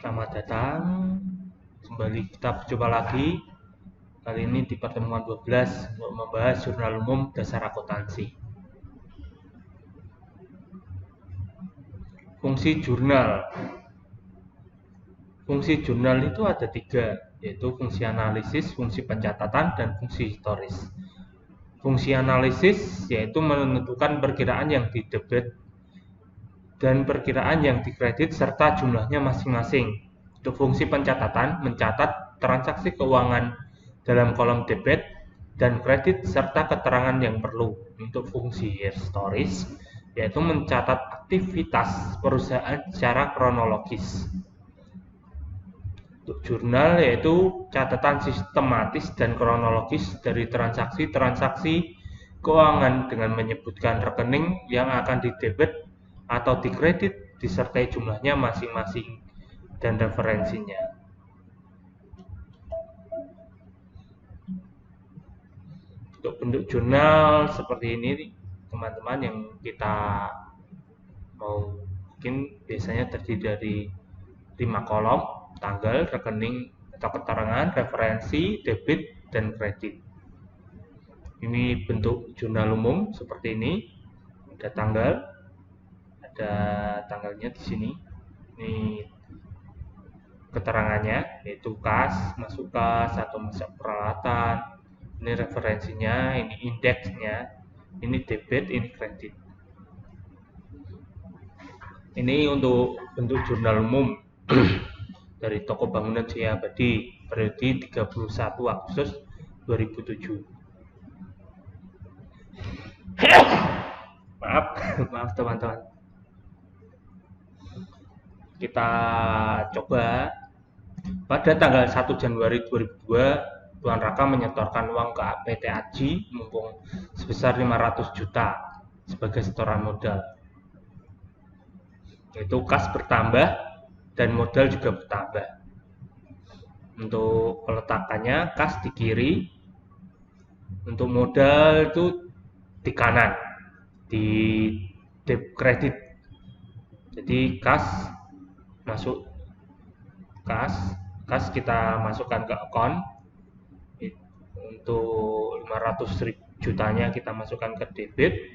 Selamat datang. Kembali kita berjumpa lagi. Kali ini di pertemuan 12 untuk membahas jurnal umum dasar akuntansi. Fungsi jurnal. Fungsi jurnal itu ada 3, yaitu fungsi analisis, fungsi pencatatan, dan fungsi historis. Fungsi analisis yaitu menentukan perkiraan yang didebit dan perkiraan yang dikredit serta jumlahnya masing-masing. Untuk fungsi pencatatan, mencatat transaksi keuangan dalam kolom debit dan kredit serta keterangan yang perlu. Untuk fungsi historis, yaitu mencatat aktivitas perusahaan secara kronologis. Untuk jurnal, yaitu catatan sistematis dan kronologis dari transaksi-transaksi keuangan dengan menyebutkan rekening yang akan didebit atau dikredit disertai jumlahnya masing-masing dan referensinya. Untuk bentuk jurnal seperti ini, teman-teman, yang kita mau bikin biasanya terdiri dari 5 kolom: tanggal, rekening atau keterangan, referensi, debit, dan kredit. Ini bentuk jurnal umum seperti ini. Ada tanggal, ada tanggalnya di sini. Ini keterangannya, yaitu kas, masuk kas atau masuk peralatan. Ini referensinya, ini indeksnya, ini debit, ini kredit. Ini untuk bentuk jurnal umum dari Toko Bangunan Jaya Abadi periode 31 Agustus 2007. Maaf teman-teman. Kita coba. Pada tanggal 1 Januari 2002, Tuan Raka menyetorkan uang ke PT Aji mumpung sebesar 500 juta sebagai setoran modal. Itu kas bertambah dan modal juga bertambah. Untuk peletakannya, kas di kiri, untuk modal itu di kanan, di kredit. Jadi kas masuk kas kita masukkan ke account. Untuk 500 jutanya kita masukkan ke debit.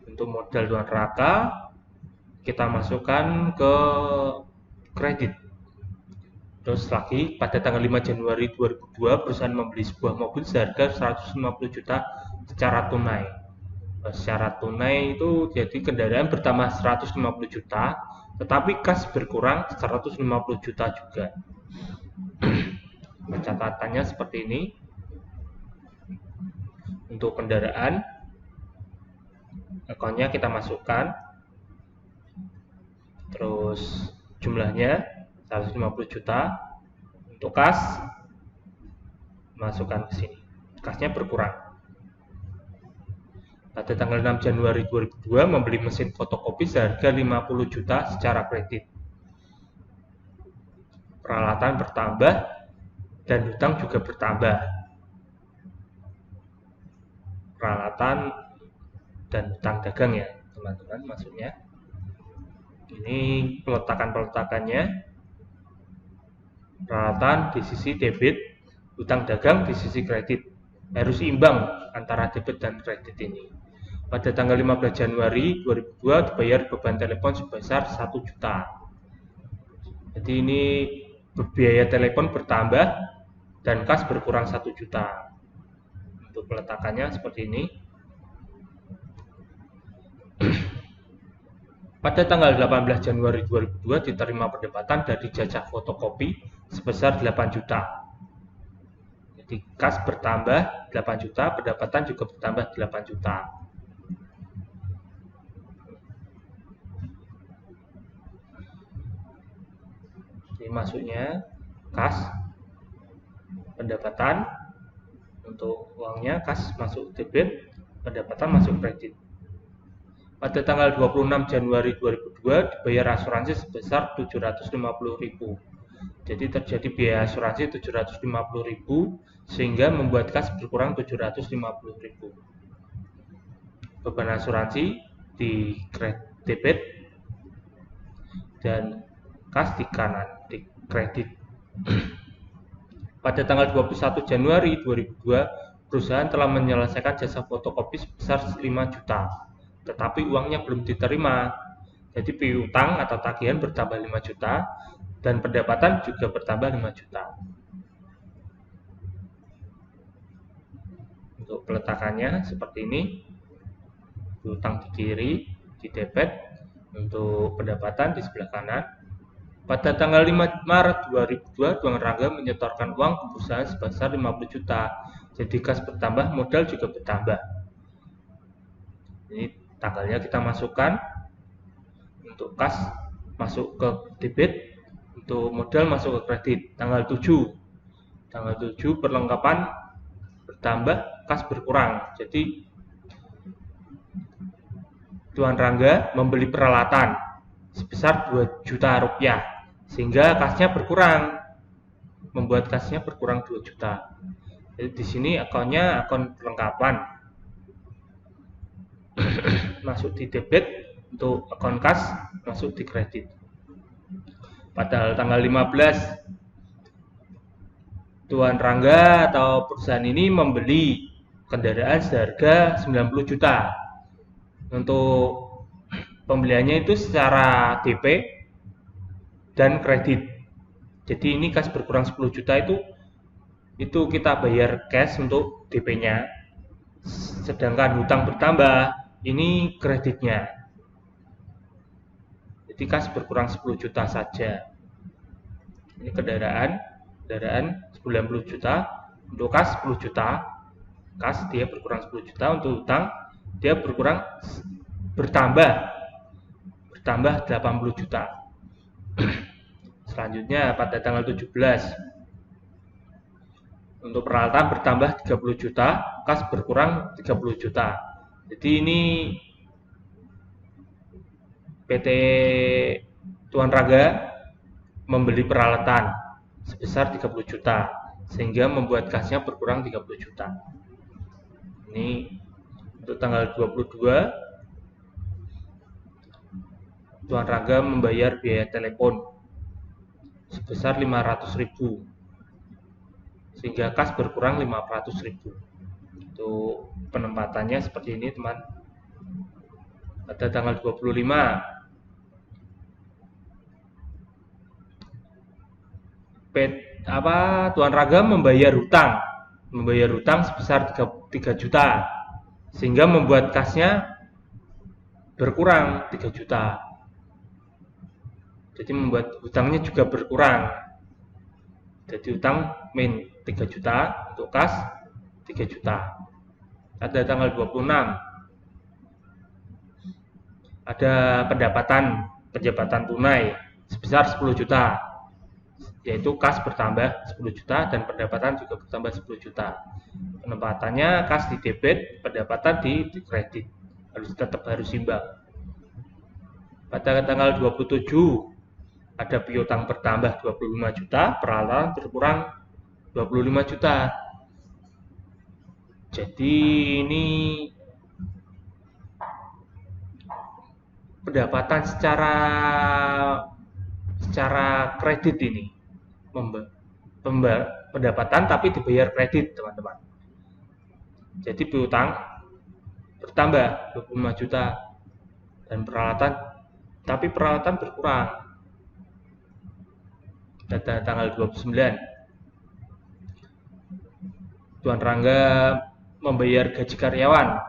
Untuk modal Tuan Raka kita masukkan ke kredit. Terus lagi pada tanggal 5 Januari 2002 perusahaan membeli sebuah mobil seharga 150 juta secara tunai. Secara tunai itu jadi kendaraan bertambah 150 juta, tetapi kas berkurang 150 juta juga. Catatannya seperti ini. Untuk kendaraan, akunnya kita masukkan, terus jumlahnya 150 juta. Untuk kas, masukkan ke sini, kasnya berkurang. Pada tanggal 6 Januari 2002 membeli mesin fotokopi seharga 50 juta secara kredit. Peralatan bertambah dan hutang juga bertambah. Peralatan dan hutang dagang ya teman-teman, maksudnya ini peletakannya. Peralatan di sisi debit, hutang dagang di sisi kredit. Harus imbang antara debit dan kredit ini. Pada tanggal 15 Januari 2002 dibayar beban telepon sebesar 1 juta. Jadi ini biaya telepon bertambah dan kas berkurang 1 juta. Untuk peletakannya seperti ini. Pada tanggal 18 Januari 2002 diterima pendapatan dari jasa fotokopi sebesar 8 juta. Jadi kas bertambah 8 juta, pendapatan juga bertambah 8 juta. Jadi masuknya kas, pendapatan, untuk uangnya kas masuk debit, pendapatan masuk kredit. Pada tanggal 26 Januari 2002 dibayar asuransi sebesar 750.000. Jadi terjadi biaya asuransi 750.000 sehingga membuat kas berkurang 750.000. Beban asuransi di debit dan kas di kanan, di kredit. Pada tanggal 21 Januari 2002, perusahaan telah menyelesaikan jasa fotokopi sebesar 5 juta, tetapi uangnya belum diterima. Jadi piutang atau tagihan bertambah 5 juta dan pendapatan juga bertambah 5 juta. Untuk peletakannya seperti ini. Piutang di kiri, di debit, untuk pendapatan di sebelah kanan. Pada tanggal 5 Maret 2002, Tuan Rangga menyetorkan uang ke perusahaan sebesar 50 juta. Jadi kas bertambah, modal juga bertambah. Ini tanggalnya kita masukkan. Untuk kas masuk ke debit, untuk modal masuk ke kredit. Tanggal 7. Tanggal 7 perlengkapan bertambah, kas berkurang. Jadi Tuan Rangga membeli peralatan sebesar 2 juta rupiah, sehingga kasnya berkurang, membuat kasnya berkurang 2 juta. Jadi di sini akunnya akun perlengkapan, masuk di debit, untuk akun kas masuk di kredit. Pada tanggal 15, Tuan Rangga atau perusahaan ini membeli kendaraan seharga 90 juta. Untuk pembeliannya itu secara DP dan kredit. Jadi ini kas berkurang 10 juta itu kita bayar cash untuk DP-nya. Sedangkan hutang bertambah, ini kreditnya. Jadi kas berkurang 10 juta saja. Ini kendaraan 90 juta, untuk kas 10 juta. Kas dia berkurang 10 juta, untuk hutang dia bertambah 80 juta. Selanjutnya pada tanggal 17, untuk peralatan bertambah 30 juta, kas berkurang 30 juta. Jadi ini PT Tuan Rangga membeli peralatan sebesar 30 juta, sehingga membuat kasnya berkurang 30 juta. Ini untuk tanggal 22, Tuan Rangga membayar biaya telepon sebesar 500.000, sehingga kas berkurang 500.000. Untuk penempatannya seperti ini, teman. Pada tanggal 25, Tuan Rangga membayar hutang sebesar 3 juta, sehingga membuat kasnya berkurang 3 juta. Jadi membuat hutangnya juga berkurang. Jadi hutang min 3 juta, untuk kas 3 juta. Pada tanggal 26, ada pendapatan tunai sebesar 10 juta, yaitu kas bertambah 10 juta dan pendapatan juga bertambah 10 juta. Penempatannya kas di debit, pendapatan di kredit, tetap harus imbang. Pada tanggal 27, ada piutang bertambah 25 juta, peralatan berkurang 25 juta. Jadi ini pendapatan secara kredit ini. Pendapatan tapi dibayar kredit, teman-teman. Jadi piutang bertambah 25 juta dan peralatan berkurang. Pada tanggal 29, Tuan Rangga membayar gaji karyawan.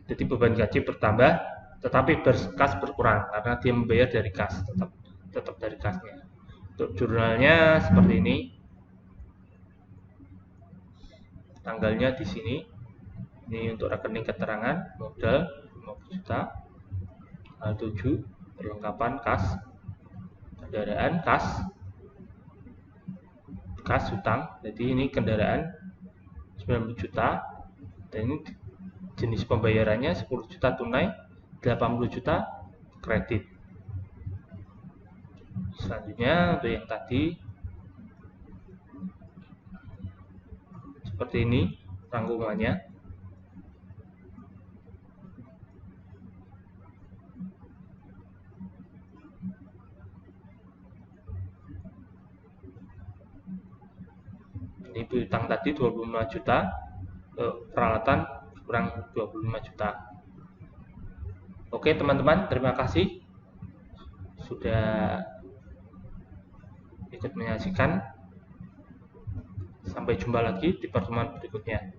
Jadi beban gaji bertambah, tetapi kas berkurang karena dia membayar dari kas, tetap dari kasnya. Untuk jurnalnya seperti ini. Tanggalnya di sini. Ini untuk rekening keterangan, modal 50 juta. Tanggal 7, perlengkapan kas, kendaraan kas hutang. Jadi ini kendaraan 90 juta. Dan ini jenis pembayarannya 10 juta tunai, 80 juta kredit. Selanjutnya untuk yang tadi seperti ini rangkumannya. Ini piutang tadi 25 juta, peralatan kurang 25 juta. Oke teman-teman, terima kasih sudah ikut menyaksikan. Sampai jumpa lagi di pertemuan berikutnya.